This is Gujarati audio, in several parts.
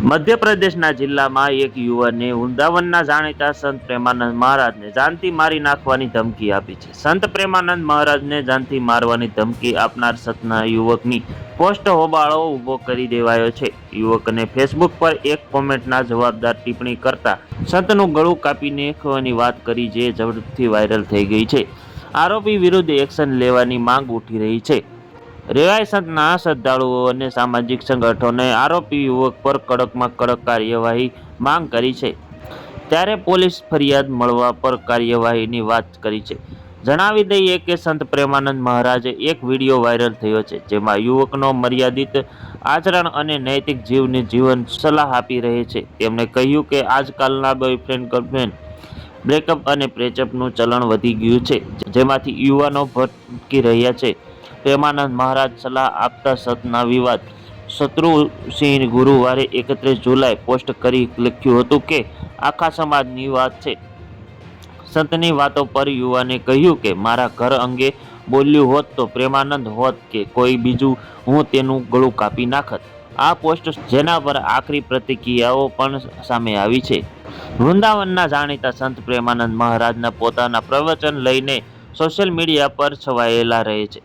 મધ્યપ્રદેશના જિલ્લામાં એક યુવાને વૃંદાવનના જાણીતા સંત પ્રેમાનંદ મહારાજને જાનથી મારી નાખવાની ધમકી આપી છે. સંત પ્રેમાનંદ મહારાજને જાનથી મારવાની ધમકી આપનાર સતના યુવકની પોસ્ટ હોબાળો ઊભો કરી દેવાયો છે. યુવકને ફેસબુક પર એક કોમેન્ટના જવાબદાર ટિપ્પણી કરતા સંતનું ગળું કાપી નાખવાની વાત કરી જે ઝડપથી વાયરલ થઈ ગઈ છે. આરોપી વિરુદ્ધ એક્શન લેવાની માંગ ઉઠી રહી છે. રેવાય સંતના શ્રદ્ધાળુઓ અને સામાજિક સંગઠનોએ આરોપી યુવક પર કડકમાં કડક કાર્યવાહી માંગ કરી છે. ત્યારે પોલીસ ફરિયાદ મળવા પર કાર્યવાહીની વાત કરી છે. જણાવી દઈએ કે સંત પ્રેમાનંદ મહારાજે એક વિડીયો વાયરલ થયો છે જેમાં યુવકનો મર્યાદિત આચરણ અને નૈતિક જીવન સલાહ આપી રહે છે. તેમણે કહ્યું કે આજકાલના બોયફ્રેન્ડ ગર્લફ્રેન્ડ બ્રેકઅપ અને પ્રેચઅપનું ચલણ વધી ગયું છે જેમાંથી યુવાનો ભટકી રહ્યા છે. પ્રેમાનંદ મહારાજ સલાહ આપતા સતના વિવાદ શત્રુસિંહ ગુરુવારે 31 જુલાઈ પોસ્ટ કરી લખ્યું હતું કે આખા સમાજની વાત છે. સંતની વાતો પર યુવાને કહ્યું કે મારા ઘર અંગે બોલ્યું હોત તો પ્રેમાનંદ હોત કે કોઈ બીજું હું તેનું ગળું કાપી નાખત. આ પોસ્ટ જેના પર આકરી પ્રતિક્રિયાઓ પણ સામે આવી છે. વૃંદાવનના જાણીતા સંત પ્રેમાનંદ મહારાજના પોતાના પ્રવચન લઈને સોશિયલ મીડિયા પર છવાયેલા રહે છે.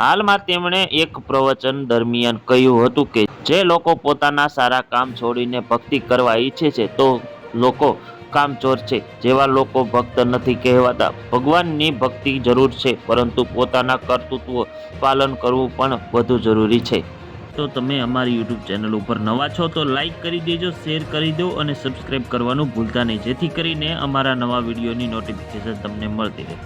હાલમાં તેમણે એક પ્રવચન દરમિયાન કહ્યું હતું કે જે લોકો પોતાના સારા કામ છોડીને ભક્તિ કરવા ઈચ્છે છે તો લોકો કામચોર છે. જેવા લોકો ભક્ત નથી કહેવાતા. ભગવાનની ભક્તિ જરૂર છે પરંતુ પોતાના કર્તૃત્વ પાલન કરવું પણ વધુ જરૂરી છે. તો તમે અમારી YouTube ચેનલ ઉપર નવા છો તો લાઈક કરી દેજો, શેર કરી દો અને સબસ્ક્રાઈબ કરવાનું ભૂલતા નહીં જેથી કરીને અમારા નવા વિડીયોની નોટિફિકેશન તમને મળતી રહે.